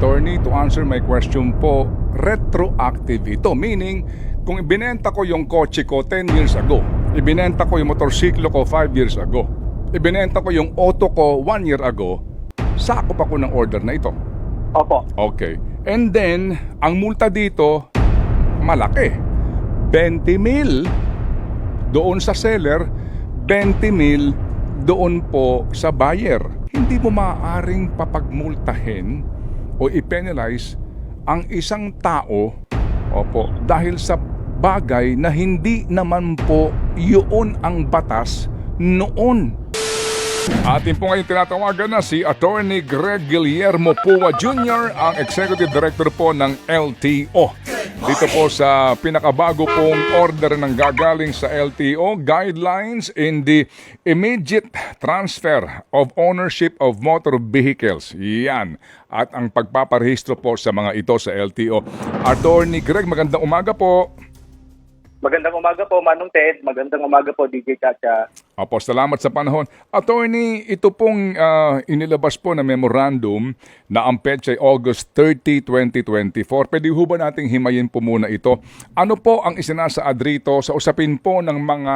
attorney, to answer my question po, retroactive ito. Meaning, kung ibinenta ko yung kotse ko 10 years ago, ibinenta ko yung motorsiklo ko 5 years ago, ibinenta ko yung auto ko 1 year ago, sakop ako ng order na ito. Opo. Okay. And then, ang multa dito, malaki. 20 mil doon sa seller, 20 mil doon po sa buyer. Hindi mo maaaring papagmultahin o i-penalize ang isang tao, opo, dahil sa bagay na hindi naman po yun ang batas noon. Atin po ngayon tinatawagan na si Attorney Greg Guillermo Pua Jr., ang Executive Director po ng LTO. Dito po sa pinakabago pong order ng gagaling sa LTO, Guidelines in the Immediate Transfer of Ownership of Motor Vehicles. Yan. At ang pagpaparehistro po sa mga ito sa LTO. Attorney Greg, magandang umaga po. Magandang umaga po, Manong Ted. Magandang umaga po, DJ Chacha. Apo, salamat sa panahon. Attorney, ito pong inilabas po na memorandum na ang petsa ay August 30, 2024. Pwede ho ba nating himayin po muna ito? Ano po ang isinasaad rito sa usapin po ng mga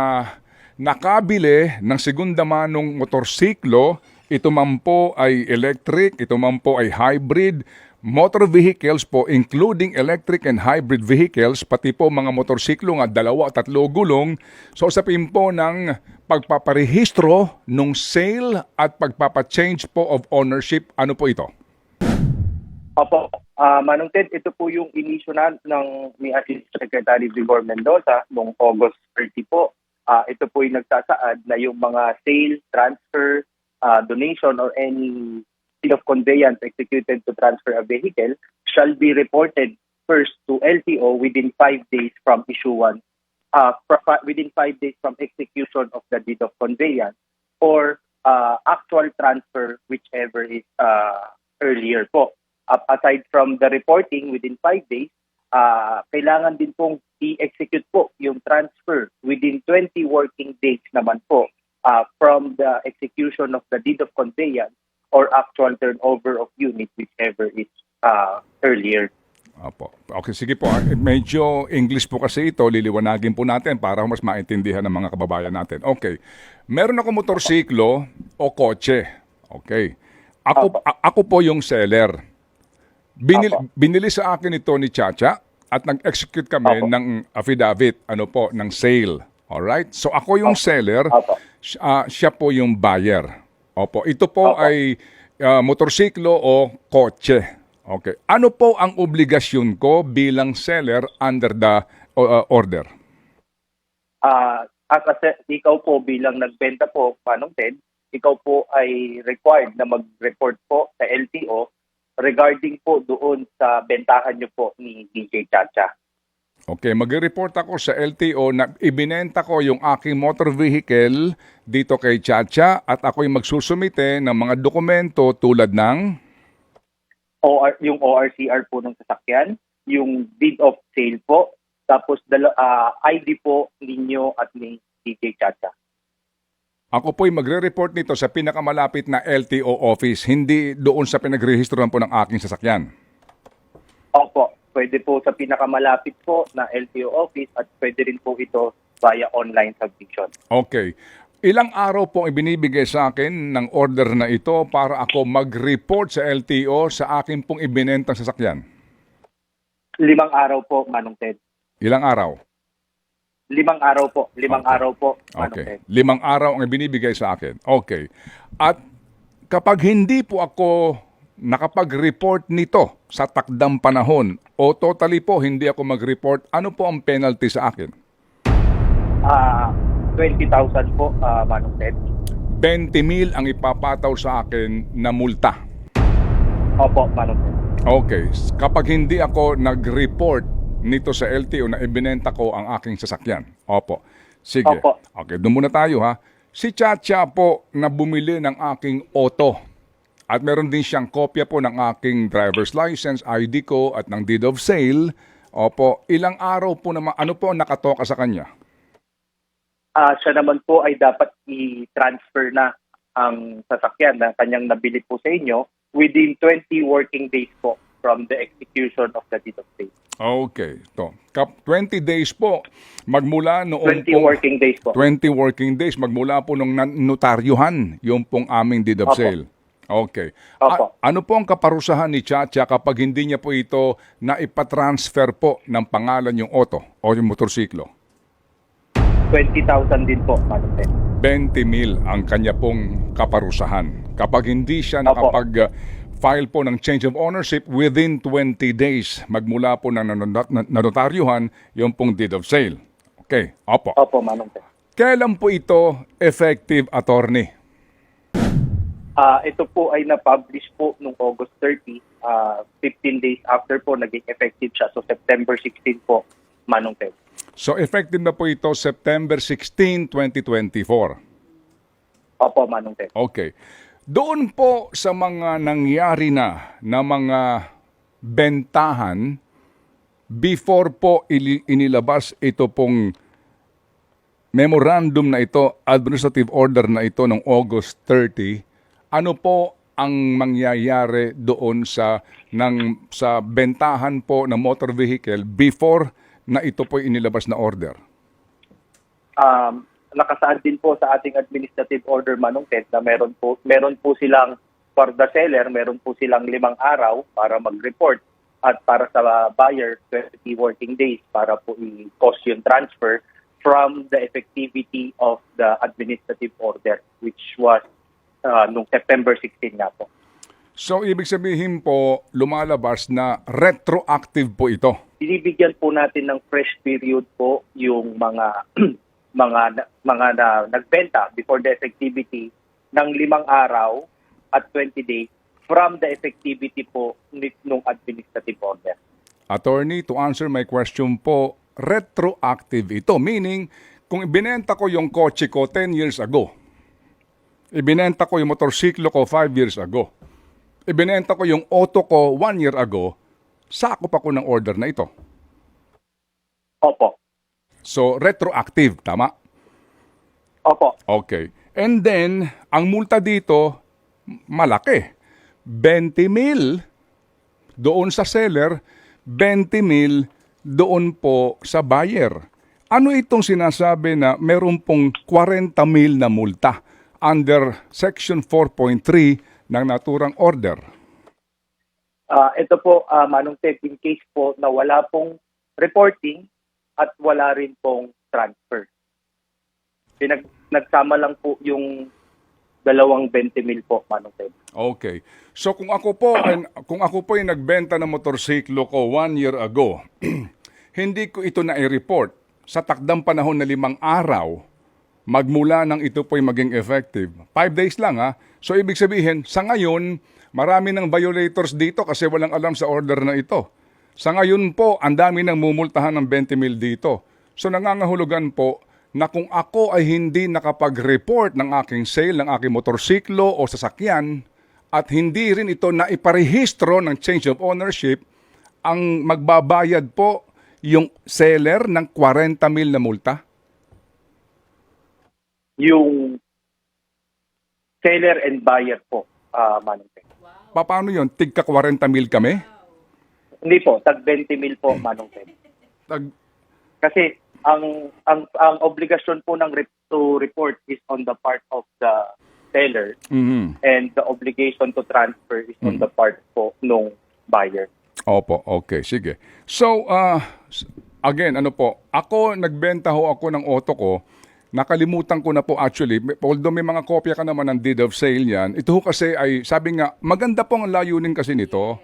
nakabili ng segunda manong motorsiklo? Ito man po ay electric, ito man po ay hybrid, motor vehicles po, including electric and hybrid vehicles, pati po mga motorsiklo nga 2 at 3 gulong. So usapin po ng pagpaparehistro nung sale at pagpapachange po of ownership. Ano po ito? Opo, Manong Ted, ito po yung inisyu na ng ni Assistant Secretary Vigor Mendoza noong August 30 po. Ito po yung nagsasaad na yung mga sale, transfer, donation or any deed of conveyance executed to transfer a vehicle shall be reported first to LTO within 5 days from issuance, within 5 days from execution of the deed of conveyance or actual transfer, whichever is earlier po. Aside from the reporting within 5 days, kailangan din pong i-execute po yung transfer within 20 working days naman po from the execution of the deed of conveyance or actual turnover of unit, whichever is earlier. Opo. Okay, sige po. Medyo English po kasi ito. Liliwanagin po natin para mas maintindihan ng mga kababayan natin. Okay. Meron ako motorsiklo o kotse. Okay. Ako po yung seller. Binili sa akin ito ni Chacha at nag-execute kami ng affidavit, ng sale. Alright? So ako yung seller, siya po yung buyer. Opo, ito po ay motorsiklo o kotse. Okay. Ano po ang obligasyon ko bilang seller under the order? Ikaw po bilang nagbenta po, Manong Ted, ikaw po ay required na mag-report po sa LTO regarding po doon sa bentahan niyo po ni DJ Chacha. Okay, mag-report ako sa LTO na ibinenta ko yung aking motor vehicle dito kay Chacha at ako'y magsusumite ng mga dokumento tulad ng yung ORCR po ng sasakyan, yung deed of sale po, tapos ID po ninyo at ni DJ Chacha. Ako po'y magre-report nito sa pinakamalapit na LTO office, hindi doon sa pinagrehistoran po ng aking sasakyan. Opo. Pwede po sa pinakamalapit po na LTO office at pwede rin po ito via online submission. Okay. Ilang araw po ibinibigay sa akin ng order na ito para ako mag-report sa LTO sa akin pong ibinentang sasakyan? 5 araw po, Manong Ted. Ilang araw? 5 araw po. 5 araw po, Manong Okay. Ted. 5 araw ang ibinibigay sa akin. Okay. At kapag hindi po ako nakapag-report nito sa takdang panahon o totally po hindi ako mag-report, ano po ang penalty sa akin? 20,000 po, Manong Ted. 20,000 ang ipapataw sa akin na multa. Opo, Manong Ted. Okay. Kapag hindi ako nag-report nito sa LTO na ibinenta ko ang aking sasakyan. Opo. Sige. Opo. Okay, doon muna tayo ha. Si Chacha po na bumili ng aking auto. At meron din siyang kopya po ng aking driver's license, ID ko at ng deed of sale. Opo, ilang araw po naman, ano po ang nakatoka sa kanya? Siya naman po ay dapat i-transfer na ang sasakyan na kanyang nabili po sa inyo within 20 working days po from the execution of the deed of sale. Okay. 20 days po magmula noon 20 working days po. 20 working days magmula po nung notaryuhan yung pong aming deed of Opo. sale. Okay. Opo. Ano po ang kaparusahan ni Chacha kapag hindi niya po ito na ipatransfer po ng pangalan yung auto o yung motorsiklo? 20,000 din po, Manong Ted. 20,000 ang kanya pong kaparusahan. Kapag hindi siya Opo. nakapag-file po ng change of ownership within 20 days magmula po ng nanotaryuhan yung pong deed of sale. Okay, opo. Opo, Manong Ted. Kailan po ito effective, attorney? Ito po ay na-publish po noong August 30, 15 days after po naging effective siya. So September 16 po, Manong Ted. So effective na po ito September 16, 2024. Opo, Manong Ted. Okay. Doon po sa mga nangyari na mga bentahan before po inilabas ito pong memorandum na ito, administrative order na ito ng August 30, ano po ang mangyayari doon sa bentahan po ng motor vehicle before na ito po inilabas na order? Nakasaad din po sa ating administrative order, Manong Ted, na meron po silang, for the seller, meron po silang 5 araw para mag-report at para sa buyer, 20 working days para po i-cost yung transfer from the effectivity of the administrative order, which was noong September 16 nga po. So, ibig sabihin po, lumalabas na retroactive po ito. Binibigyan po natin ng fresh period po yung mga nagbenta before the effectivity ng 5 araw at 20 days from the effectivity po ng administrative order. Attorney, to answer my question po, retroactive ito. Meaning, kung ibinenta ko yung kotse ko 10 years ago, ibinenta ko yung motorsiklo ko 5 years ago, ibinenta ko yung auto ko 1 year ago, sakop ako ng order na ito. Opo. So, retroactive, tama? Opo. Okay. And then, ang multa dito, malaki. 20,000 doon sa seller, 20,000 doon po sa buyer. Ano itong sinasabi na meron pong 40,000 na multa under Section 4.3 ng naturang order? Ito po, Manong Ted, in case po na wala pong reporting at wala rin pong transfer. Nagsama lang po yung 20,000 po, Manong Ted. Okay. So kung ako po ay nagbenta ng motorsiklo ko 1 year ago, hindi ko ito na i-report sa takdang panahon na 5 araw magmula nang ito po ay maging effective. 5 days lang ha. So ibig sabihin, sa ngayon, marami ng violators dito kasi walang alam sa order na ito. Sa ngayon po, ang dami nang mumultahan ng 20,000 dito. So nangangahulugan po na kung ako ay hindi nakapag-report ng aking sale, ng aking motorsiklo o sasakyan, at hindi rin ito na iparehistro ng change of ownership, ang magbabayad po yung seller ng 40,000 na multa? Yung seller and buyer po, Manong Ted. Paano yun? Tigka 40,000 kami? Hindi po, tag 20,000 po, Manong Ted. Kasi ang obligasyon po ng to report is on the part of the seller, and the obligation to transfer is on the part po nung buyer. Opo, okay, sige. So, again, ako nagbenta ako ng auto ko, nakalimutan ko na po actually, although may mga kopya ka naman ng deed of sale yan, ito kasi ay, sabi nga, maganda po ang layunin kasi nito.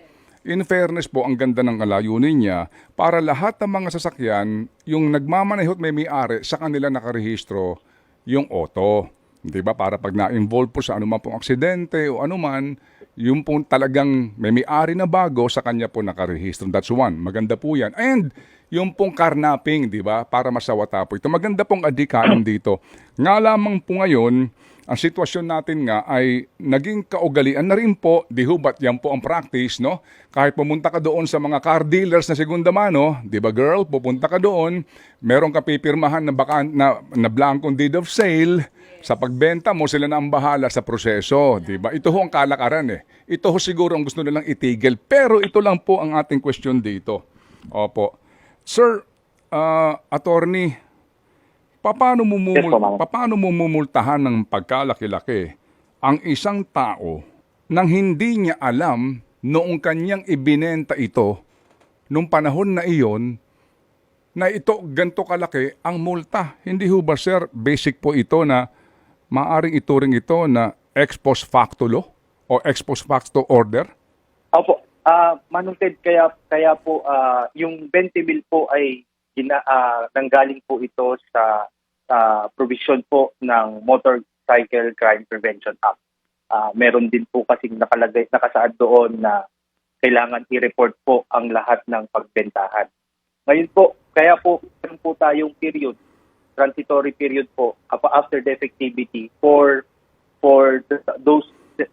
In fairness po, ang ganda ng layunin niya para lahat ng mga sasakyan, yung nagmamaneho at may may-ari, sa kanila nakarehistro yung auto. Diba? Para pag na-involve po sa anuman pong aksidente o anuman, yung po talagang may may-ari na bago, sa kanya po nakarehistro. That's one. Maganda po yan. And yung pong karnaping, di ba? Para masawata po ito. Maganda pong adhikain dito. Nga lamang po ngayon, ang sitwasyon natin nga ay naging kaugalian na rin po, di ho ba't yan po ang practice, no? Kahit pumunta ka doon sa mga car dealers na segunda mano, di ba girl, pupunta ka doon, meron ka pipirmahan na blankong deed of sale, sa pagbenta mo, sila na ang bahala sa proseso, di ba? Ito ho ang kalakaran eh. Ito ho siguro ang gusto nilang itigil. Pero ito lang po ang ating question dito. Opo. Sir, attorney, paano mo mumultahan ng pagkalaki-laki ang isang tao nang hindi niya alam noong kanyang ibinenta ito nung panahon na iyon na ito ganito kalaki ang multa? Hindi ho ba, sir, basic po ito na maaring ituring ito na ex post facto law o ex post facto order? Opo. Manong Ted, kaya po yung 20 mil po ay nanggaling po ito sa provision po ng Motorcycle Crime Prevention Act. Meron din po kasing nakasaad doon na kailangan i-report po ang lahat ng pagbentahan. Ngayon po, kaya po meron po tayong period, transitory period po after the effectivity for those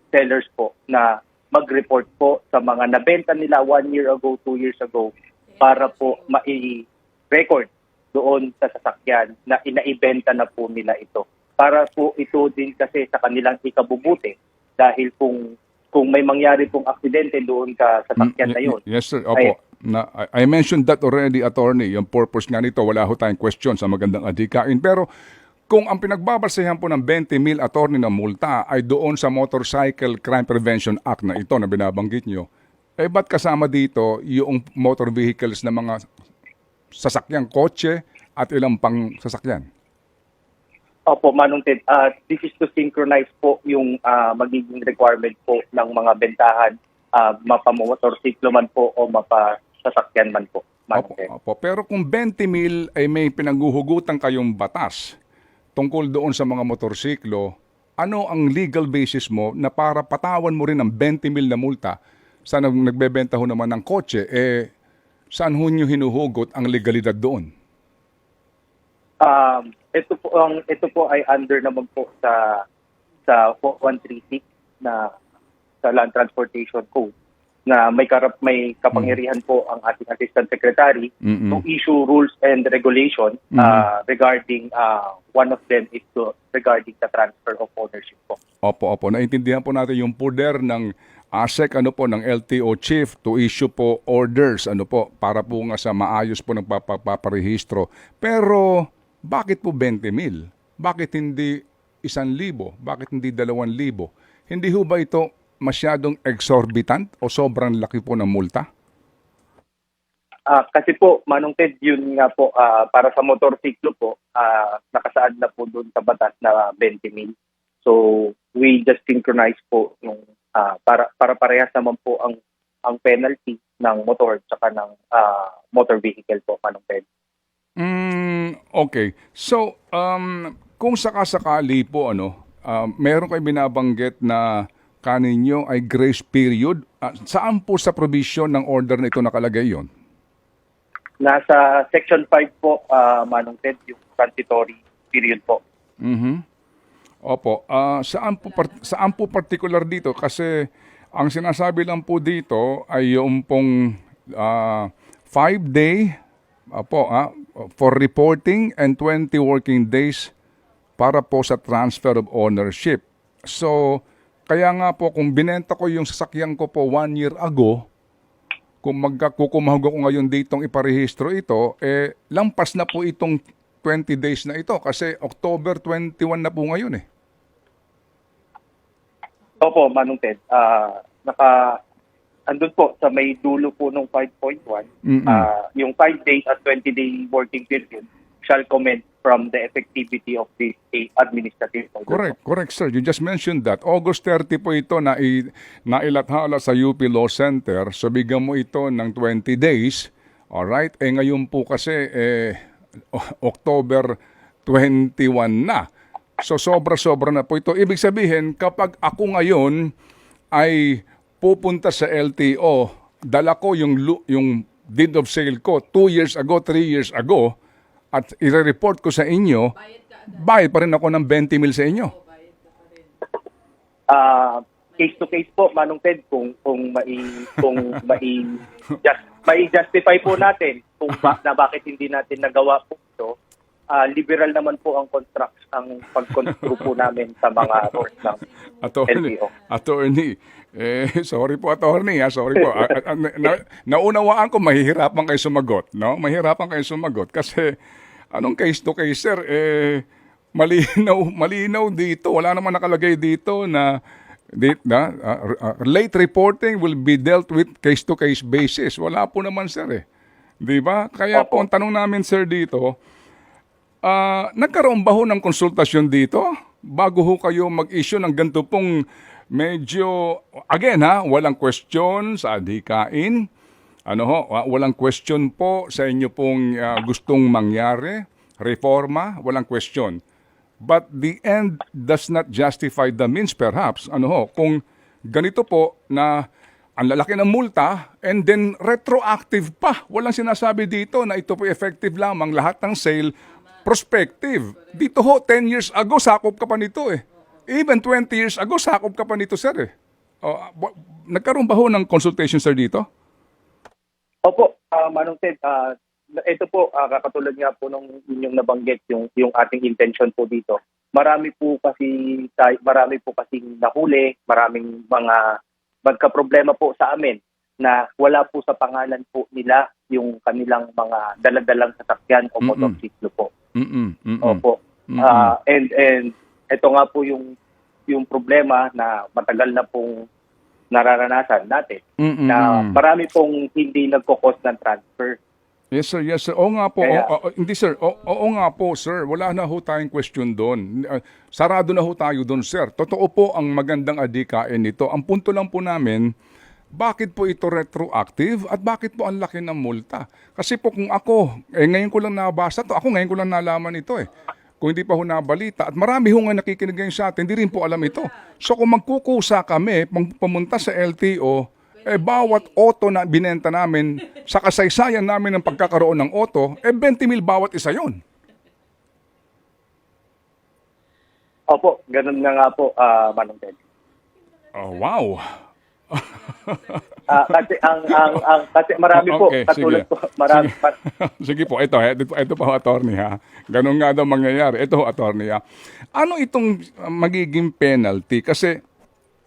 sellers po na mag-report po sa mga nabenta nila 1 year ago, 2 years ago para po mai-record doon sa sasakyan na inaibenta na po nila ito. Para po ito din kasi sa kanilang ikabubuti dahil kung may mangyari pong aksidente doon sa sasakyan na yun. Yes, sir. Opo. I mentioned that already, attorney. Yung purpose nga nito, wala ho tayong question sa magandang adhikain. Pero kung ang pinagbabasehan po ng 20 mil attorney na multa ay doon sa Motorcycle Crime Prevention Act na ito na binabanggit nyo, eh ba't kasama dito yung motor vehicles na mga sasakyang kotse at ilang pang sasakyan? Opo, Manong Ted. This is to synchronize po yung magiging requirement po ng mga bentahan, mapamotorsiklo man po o mapasasakyan man po. Opo, opo. Pero kung 20 mil ay may pinanghuhugutan kayong batas tungkol doon sa mga motorsiklo, ano ang legal basis mo na para patawan mo rin ng 20 mil na multa sa nagbebenta ho naman ng kotse, saan ho nyo hinuhugot ang legalidad doon? Ito po ay under naman po sa 4136 na sa Land Transportation Code na may kapangyarihan po ang ating Assistant Secretary to issue rules and regulation regarding one of them is regarding the transfer of ownership po. Opo. Naintindihan po natin yung poder ng ASEC ng LTO chief to issue po orders para po nga sa maayos po ng paparehistro. Pero bakit po 20 mil? Bakit hindi 1,000? Bakit hindi 2,000? Hindi ho ba ito masyadong exorbitant o sobrang laki po ng multa? Kasi po, Manong Ted, yun nga po, para sa motorsiklo po, nakasaad na po doon sa batas na 20 mil. So, we just synchronize po yung, para parehas naman po ang penalty ng motor at ng motor vehicle po, Manong Ted. Okay. So, kung sakasakali po, meron kayo binabanggit na kaninyo ay grace period. Saan po sa provision ng order na ito nakalagay yon? Nasa Section 5 po, Manong Ted, yung transitory period po. Opo. Saan po particular dito? Kasi ang sinasabi lang po dito ay yung pong 5-day for reporting and 20 working days para po sa transfer of ownership. So, kaya nga po kung binenta ko yung sasakyan ko po 1 year ago, kung magkukumahog ako ngayon ditong iparehistro ito, lampas na po itong 20 days na ito kasi October 21 na po ngayon eh. Opo, Manong Ted. Andun po sa may dulo po ng 5.1, yung 5 days at 20-day working period shall commence from the effectivity of the administrative order. Correct, sir. You just mentioned that. August 30 po ito na nailathala sa UP Law Center. So, bigyan mo ito ng 20 days. Alright? Ngayon po kasi, October 21 na. So, sobra-sobra na po ito. Ibig sabihin, kapag ako ngayon ay pupunta sa LTO, dala ko yung deed of sale ko 2 years ago, 3 years ago, at i-report ko sa inyo, bayad pa rin ako ng 20 mil sa inyo. Case to case po, Manong Ted, kung mai justify po natin na bakit hindi natin nagawa po ito. Liberal naman po ang pag-construct po namin sa mga roles ng LTO. Attorney, sorry po attorney, sorry po. Naunawaan ko mahihirapan kayo sumagot, no? Mahihirapan kayo sumagot kasi anong case to case, sir? Malinaw dito. Wala naman nakalagay dito na late reporting will be dealt with case-to-case basis. Wala po naman, sir, eh. Di ba? Kaya po, ang tanong namin, sir, dito, nagkaroon ba ho ng konsultasyon dito? Bago ho kayo mag-issue ng ganito pong medyo, again walang question sa adhikain. Walang question po sa inyo pong gustong mangyari, reforma, walang question. But the end does not justify the means perhaps. Kung ganito po na ang lalaki ng multa and then retroactive pa. Walang sinasabi dito na ito po effective lamang lahat ng sale prospective. Dito ho, 10 years ago, sakop ka pa nito eh. Even 20 years ago, sakop ka pa nito, sir eh. Nagkaroon ba ho ng consultation, sir, dito? Opo, Manong Ted, ito po, katulad nga po nung inyong nabanggit yung ating intention po dito. Marami po kasi nahuli, maraming mga magka-problema po sa amin na wala po sa pangalan po nila yung kanilang mga daladalang sasakyan o motorsiklo po. Opo. And ito nga po yung problema na matagal na pong nararanasan natin na marami pong hindi nagko-cost ng transfer. Yes, sir. Yes, sir. Oo nga po. Hindi, sir. Oo nga po, sir. Wala na ho tayong question doon. Sarado na ho tayo doon, sir. Totoo po ang magandang adhikain nito. Ang punto lang po namin, bakit po ito retroactive at bakit po ang laki ng multa? Kasi po kung ako, ngayon ko lang nabasa to. Ako ngayon ko lang nalaman ito eh. Kung hindi pa ho nabalita. At marami ho nga nakikinig ngayon sa atin, hindi rin po alam ito. So kung magkukusa kami, pumunta sa LTO, bawat auto na binenta namin, sa kasaysayan namin ng pagkakaroon ng auto, 20 mil bawat isa yon. Opo, ganun nga po, Manong Ted. Oh, wow. Kasi marami po, katulad po, marami. Sige po, ito pa, attorney ha. Ganun nga daw mangyayari. Ito, attorney ha. Ano itong magiging penalty? Kasi,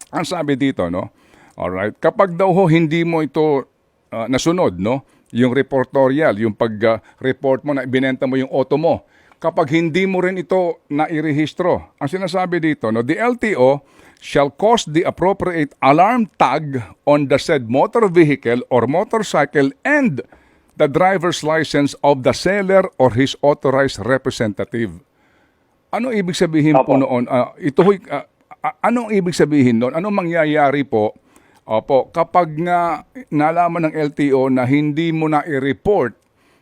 ang sabi dito, no? Alright. Kapag daw ho hindi mo ito nasunod, no? Yung reportorial, yung pag-report mo na ibinenta mo yung auto mo. Kapag hindi mo rin ito nairehistro, ang sinasabi dito, no? The LTO shall cause the appropriate alarm tag on the said motor vehicle or motorcycle and the driver's license of the seller or his authorized representative. Ano ibig sabihin po noon? Anong ibig sabihin noon? Anong mangyayari po? Opo, kapag nga nalaman ng LTO na hindi mo na i-report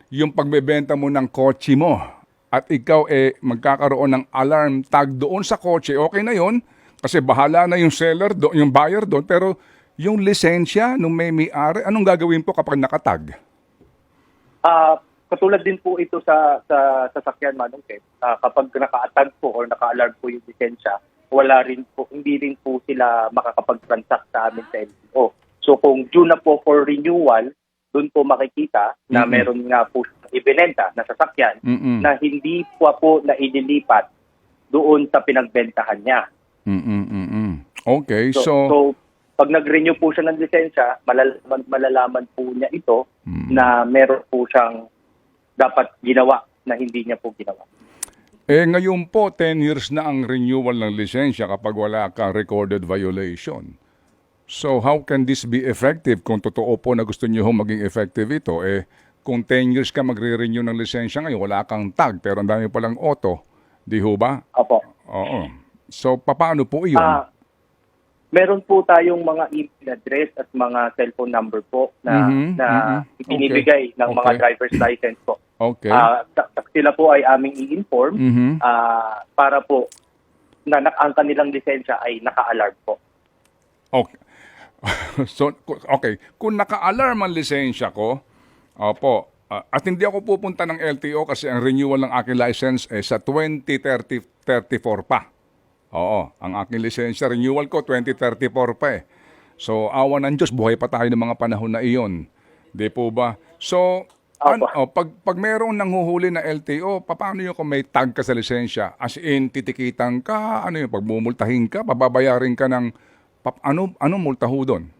yung pagbebenta mo ng kotse mo at ikaw magkakaroon ng alarm tag doon sa kotse, okay na yon kasi bahala na yung seller, yung buyer doon, pero yung lisensya nung may-ari, anong gagawin po kapag nakatag? Katulad din po ito sa sasakyan, Manong Ted. Kapag naka-tag po or naka-alarm po yung lisensya, hindi rin po sila makakapag-transact sa amin sa LTO. So kung due na po for renewal, doon po makikita na meron nga po ibinenta na sasakyan na hindi po na ililipat doon sa pinagbentahan niya. Okay, so pag nag-renew po siya ng lisensya, malalaman po niya ito na meron po siyang dapat ginawa na hindi niya po ginawa. Ngayon po, 10 years na ang renewal ng lisensya kapag wala kang recorded violation. So how can this be effective kung totoo po na gusto niyo maging effective ito? Kung 10 years ka magre-renew ng lisensya ngayon, wala kang tag pero ang dami palang auto. Di ho ba? Opo. Oo. So paano po iyon? Meron po tayong mga email address at mga cellphone number po na ibinibigay ng mga driver's license po. Okay. Sila po ay aming i-inform para po na ang kanilang lisensya ay naka-alarm po. Okay. So, okay. Kung naka-alarm ang lisensya ko, Opo. At hindi ako pupunta ng LTO kasi ang renewal ng aking license sa 2034 pa. Oo, ang aking lisensya, renewal ko 2034 pa eh. So, awa ng Diyos, buhay pa tayo ng mga panahon na iyon. Di po ba? So, pag merong nanghuhuli na LTO, paano yun kung may tag ka sa lisensya? As in, titikitan ka, ano yun, pagmumultahin ka, pababayarin ka ng, anong multa ho doon?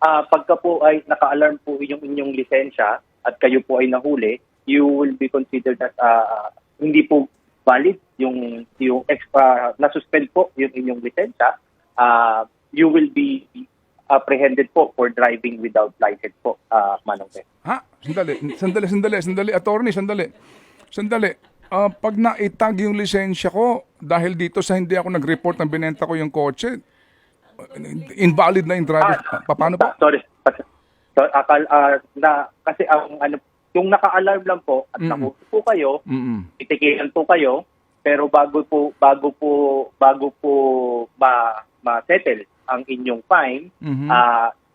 Pagka po ay naka-alarm po yung inyong lisensya at kayo po ay nahuli, you will be considered as hindi po valid yung extra na-suspend po yung inyong lisensya. You will be apprehended po for driving without license po, Manong Ted. Ha? Sandali. Attorney, sandali. Pag naitag yung lisensya ko, dahil dito sa hindi ako nag-report na binenta ko yung kotse, invalid na yung driver. Paano ba? Sorry. Kasi yung naka-alarm lang po at nakuha po kayo, itikilan po kayo, pero bago po ma-settle ang inyong fine,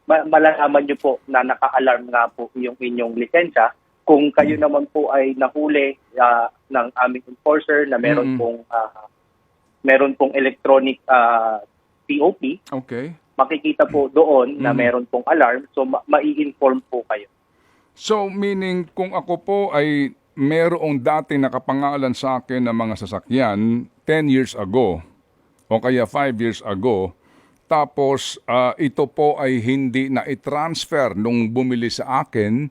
malalaman nyo po na naka-alarm nga po yung inyong lisensya. Kung kayo naman po ay nahuli ng aming enforcer na meron pong electronic POP, okay, makikita po doon na meron pong alarm, so mai-inform po kayo. So, meaning kung ako po ay merong dati nakapangalan sa akin ng mga sasakyan 10 years ago o kaya 5 years ago, tapos ito po ay hindi na i-transfer nung bumili sa akin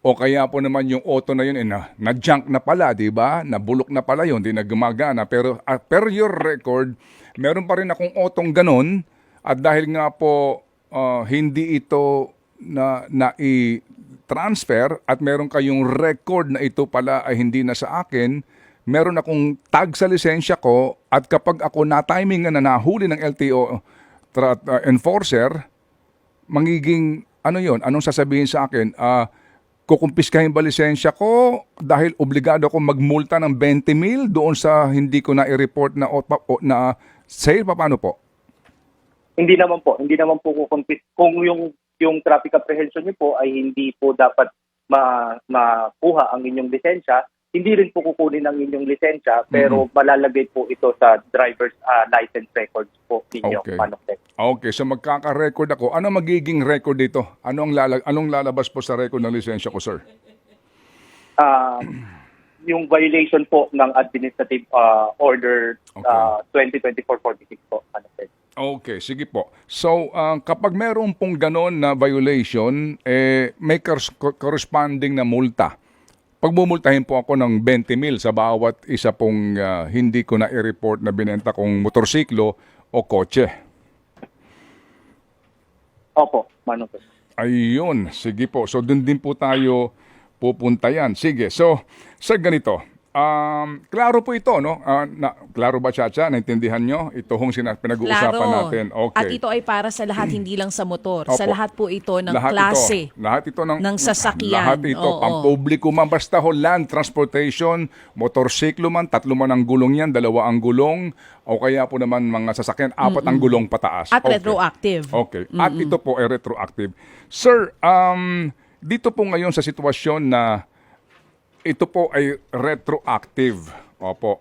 o kaya po naman yung auto na yun na-junk na pala, di ba? Nabulok na pala yun, di na gumagana. Pero per your record, meron pa rin akong autong ganon at dahil nga po hindi ito na i-transfer at meron kayong record na ito pala ay hindi na sa akin, meron akong tag sa lisensya ko at kapag ako na-timing na nahuli ng LTO enforcer, magiging ano yon? Anong sasabihin sa akin? Kukumpiskahin ba lisensya ko dahil obligado ako magmulta ng 20,000 doon sa hindi ko na i-report na sale? Paano po? Hindi naman po kukumpis. Kung yung traffic apprehension niyo po ay hindi po dapat makuha ang inyong lisensya, hindi rin po kukunin ang inyong lisensya, pero malalagay po ito sa driver's license records po ninyo. Okay. Okay, so magkaka-record ako. Ano magiging record dito? Anong lalabas po sa record ng lisensya ko, sir? Yung violation po ng Administrative Order 2024-46 po. Okay, sige po. So, kapag meron pong ganon na violation, may corresponding na multa. Pagmumultahin po ako ng 20,000 sa bawat isa pong hindi ko na i-report na binenta kong motorsiklo o kotse. Opo, Manong. Ayun, sige po. So, dun din po tayo pupunta yan. Sige, so, sa ganito. Klaro po ito, no? Klaro ba, Chacha? Naintindihan nyo? Ito hong pinag-uusapan natin. Okay. At ito ay para sa lahat, hindi lang sa motor. Opo. Sa lahat po ito ng klase. Lahat ito ng sasakyan. Lahat ito, pampubliko man, basta ho, land transportation, motorsiklo man, 3 man ang gulong yan, 2 ang gulong, o kaya po naman mga sasakyan, 4 ang gulong pataas. At retroactive. Okay. At ito po ay retroactive. Sir, dito po ngayon sa sitwasyon na ito po ay retroactive. Opo.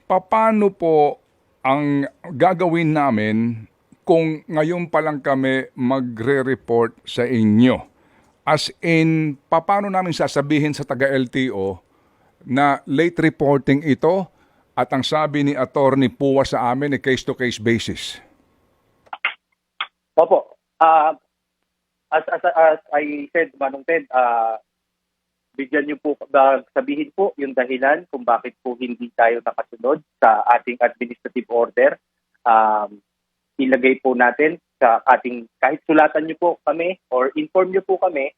Paano po ang gagawin namin kung ngayon pa lang kami magre-report sa inyo? As in, paano namin sasabihin sa taga-LTO na late reporting ito at ang sabi ni Attorney Pua sa amin ay case-to-case basis? Opo. As I said, Manong Ted, bigyan niyo po, sabihin po yung dahilan kung bakit po hindi tayo nakasunod sa ating administrative order. Ilagay po natin sa ating, kahit sulatan niyo po kami or inform niyo po kami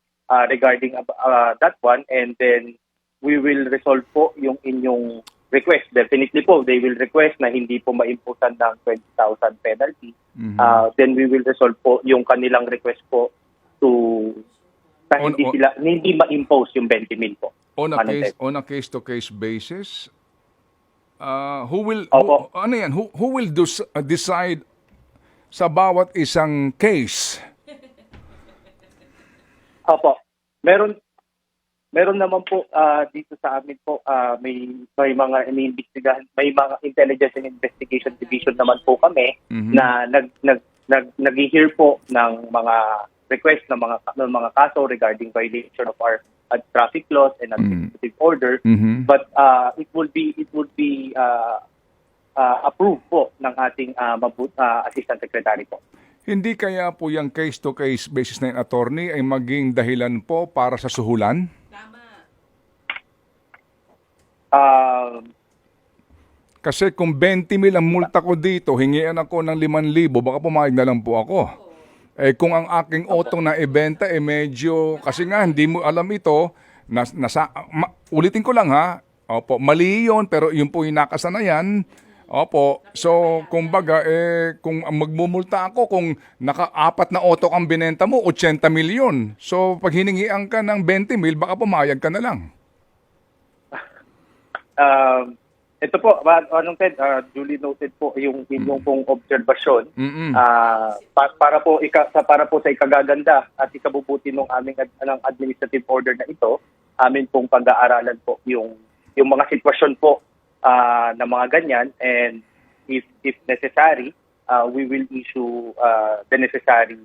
regarding that one, and then we will resolve po yung inyong request. Definitely po, they will request na hindi po maimpusan ng 20,000 penalty. Then we will resolve po yung kanilang request po to hindi ma-impose yung 20,000 po. On a case-to-case basis, who will decide sa bawat isang case? Opo. Meron Meron naman po dito sa amin po may mga iniimbestigahan, may mga Intelligence and Investigation Division naman po kami na nag-hear po ng mga request ng mga kaso regarding violation of our traffic laws and administrative order, but it would be approved po ng ating Assistant Secretary po. Hindi kaya po yung case-to-case basis na yung attorney ay maging dahilan po para sa suhulan? Kasi kung 20 mil ang multa ko dito, hingian ako ng 5,000, baka pumayag na lang po ako. Eh kung ang aking auto na ibenta, medyo, kasi nga hindi mo alam ito, ulitin ko lang ha, opo, mali yun, pero yun po yung nakasanayan. Opo, so kumbaga, kung magmumulta ako, kung naka-4 na auto kang binenta mo, 80 milyon. So pag hiningian ka ng 20 mil, baka pumayag ka na lang. Ito po, Ted, duly noted po yung inyong pong obserbasyon para po sa ikagaganda at ikabubuti ng aming administrative order na ito, amin pong pag-aaralan po yung mga sitwasyon po na mga ganyan, and if necessary, we will issue the necessary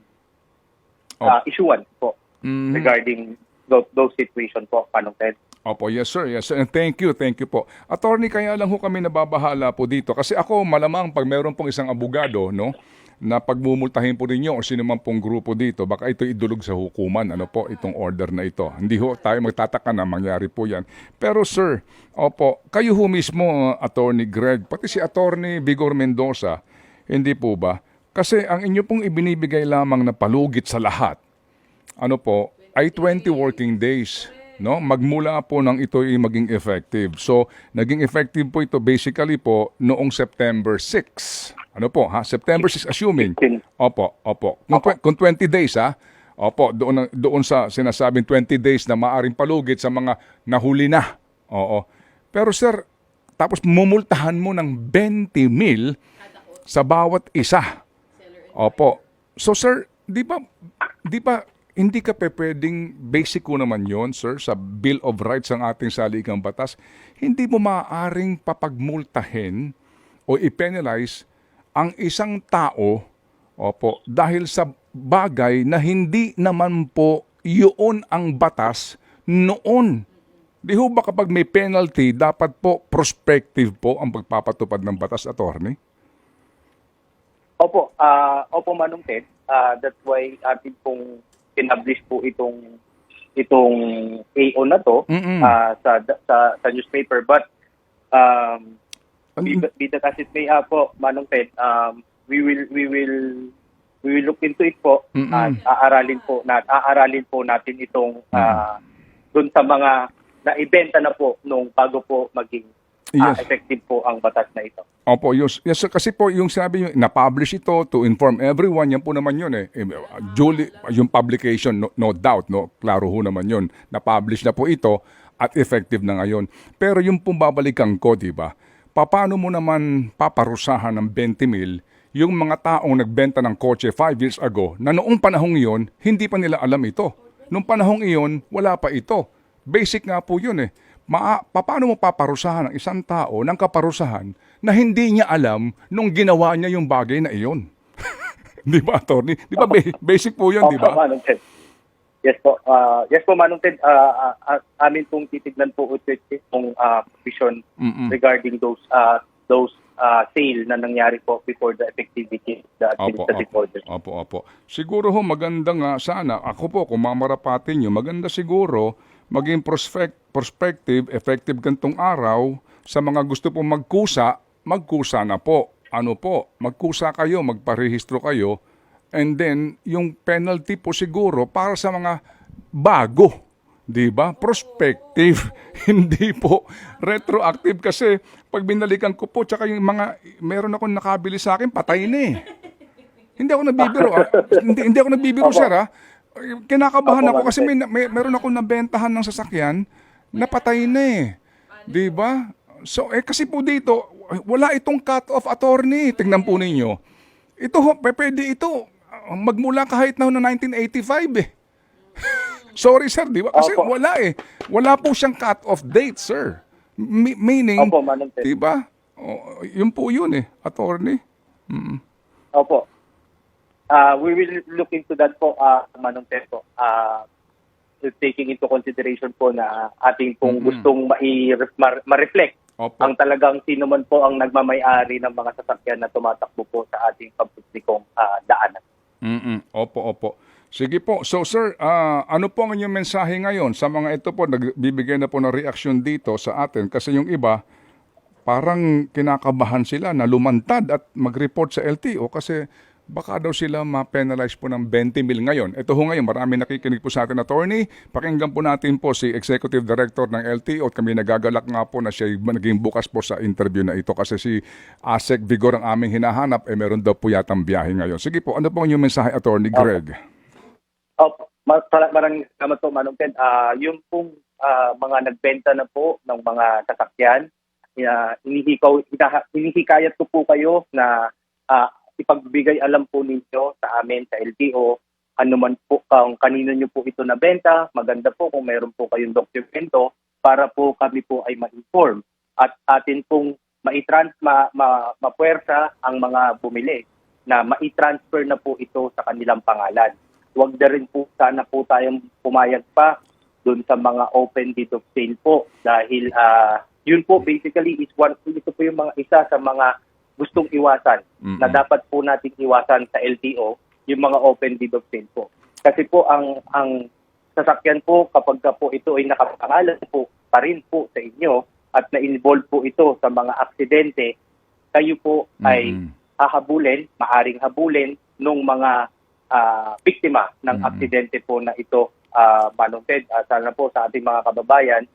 issuance po regarding those situations po, Ted. Opo, yes sir, yes sir. And thank you po. Attorney, kaya lang ho kami nababahala po dito. Kasi ako malamang pag meron pong isang abogado, no, na pagmumultahin po ninyo o sino man pong grupo dito, baka ito idulog sa hukuman, itong order na ito. Hindi ho tayo magtataka na mangyari po yan. Pero sir, opo, kayo ho mismo, Attorney Greg, pati si Attorney Vigor Mendoza, hindi po ba? Kasi ang inyo pong ibinibigay lamang na palugit sa lahat, ay 20 working days. No, magmula po nang ito ay maging effective. So, naging effective po ito basically po noong September 6. September 6 assuming. Opo. Kung 20 days Opo, doon sa sinasabing 20 days na maaring palugit sa mga nahuli na. Oo. Pero sir, tapos mumultahan mo ng 20 mil sa bawat isa. Opo. So sir, di ba hindi ka pwedeng, basic ko naman yon sir, sa Bill of Rights ng ating saligang batas, hindi mo maaaring papagmultahin o i-penalize ang isang tao, dahil sa bagay na hindi naman po yun ang batas noon. Di ho ba kapag may penalty, dapat po prospective po ang pagpapatupad ng batas, attorney? Opo, Manong Ted. That's why atin pong pinablish po itong AO na to sa newspaper, but be that as it may po, Manong Ted, we will look into it po at aaralin po natin itong doon sa mga naibenta na po nung bago po maging effective po ang batas na ito. Opo, yes sir, kasi po yung sinabi nyo, na-publish ito to inform everyone, yan po naman yun Duly, yung publication, no doubt, klaro ho naman yun, na-publish na po ito at effective na ngayon. Pero yung pong babalikan ko, di ba, paano mo naman paparusahan ng 20 mil yung mga taong nagbenta ng kotse 5 years ago na noong panahong iyon, hindi pa nila alam ito. Noong panahong iyon, wala pa ito. Basic nga po yun paano mo paparusahan ang isang tao ng kaparusahan na hindi niya alam nung ginawa niya yung bagay na iyon? Di ba, attorney? Di ba basic po yun, di ba? Manong Ted. Yes po, Manong Ted. Amin pong titignan po itong provision regarding those sale na nangyari po before the effectivity of the administrative order. Opo. Siguro ho, maganda nga sana, ako po, kung mamarapatin nyo, maganda siguro maging prospective, effective gantong araw, sa mga gusto pong magkusa na po. Magkusa kayo, magparehistro kayo, and then yung penalty po siguro para sa mga bago, di ba? Prospective, hindi po retroactive, kasi pag binalikan ko po, tsaka yung meron akong nakabili sa akin, patay na Hindi ako nabibiro, hindi ako nabibiro, sir, Kinakabahan ako kasi meron akong nabentahan ng sasakyan na patay na Di ba? So, kasi po dito, wala itong cut-off, attorney. Tingnan po ninyo. Ito, pwede ito, magmula kahit na 1985 Sorry sir, di ba? Kasi Opo. wala eh. Wala po siyang cut-off date, sir. Meaning, Opo, Manong Ted. di ba? Yun po yun eh, attorney. Opo. We will look into that po, Manong Ted po. Taking into consideration po na ating pong gustong ma-reflect Opo. ang talagang sino man po ang nagmamay-ari ng mga sasakyan na tumatakbo po sa ating pampublikong daanan. Opo, opo. Sige po. So sir, ano po ang inyong mensahe ngayon sa mga ito po, nagbibigay na po ng reaksyon dito sa atin? Kasi yung iba, parang kinakabahan sila na lumantad at mag-report sa LTO kasi baka daw sila ma-penalize po ng 20 mil ngayon. Ito ho ngayon, marami nakikinig po sa atin, attorney. Pakinggan po natin po si Executive Director ng LTO at kami nagagalak nga po na siya naging bukas po sa interview na ito kasi si Asek Vigor ang aming hinahanap, meron daw po yatang biyahe ngayon. Sige po, ano po ang inyong mensahe, Attorney Greg? Maraming salamat po, Manong Ted. Yung pong mga nagbenta na po ng mga sasakyan, hinihikayat ko po kayo na ipagbigay alam po ninyo sa amin, sa LTO, ano man po, kanino nyo po ito nabenta. Maganda po kung mayroon po kayong dokumento para po kami po ay ma-inform. At atin pong mapuwersa ang mga bumili na ma-transfer na po ito sa kanilang pangalan. Huwag na rin po sana po tayong pumayag pa doon sa mga open deed of sale po dahil yun po basically is ito po yung mga isa sa mga gustong iwasan na dapat po natin iwasan sa LTO, yung mga open deed of sale po. Kasi po ang sasakyan po kapag po ito ay nakapangalan po pa rin po sa inyo at na-involve po ito sa mga aksidente, kayo po ay maaring habulin nung mga biktima ng aksidente po na ito, Manong Ted. Sana po sa ating mga kababayan,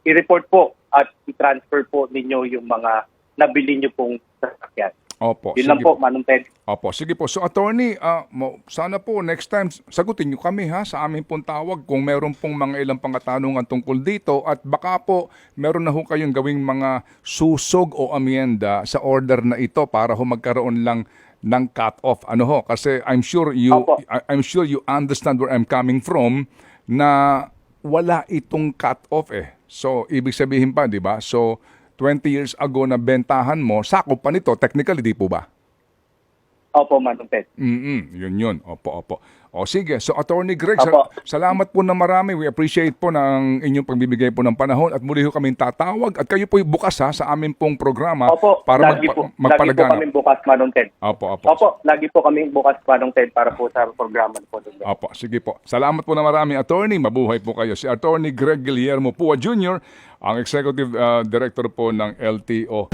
i-report po at i-transfer po ninyo yung mga nabili nyo pong sasakyan. Opo. Yun lang po, Manong Ted. Opo, sige po. So attorney, sana po next time sagutin nyo kami sa aming pong tawag kung meron pong mga ilang pangatanungan tungkol dito at baka po meron na ho kayong gawing mga susog o amyenda sa order na ito para ho magkaroon lang ng cut-off. Ano ho? Kasi I'm sure you understand where I'm coming from na wala itong cut-off eh. So ibig sabihin pa, di ba? So 20 years ago na bentahan mo, sakop pa nito, technically, di po ba? Opo, Manong Ted. Yun. Opo. O sige, so Attorney Greg, salamat po na marami. We appreciate po ng inyong pagbibigay po ng panahon at muli ho kaming tatawag at kayo po bukas sa aming pong programa para lagi po magpalaganap. kami bukas, Manong Ted. Opo. Lagi po kami bukas, Manong Ted, para po sa programa po. Opo, sige po. Salamat po na marami, Attorney. Mabuhay po kayo. Si Attorney Greg Guillermo Pua Jr., ang Executive Director po ng LTO.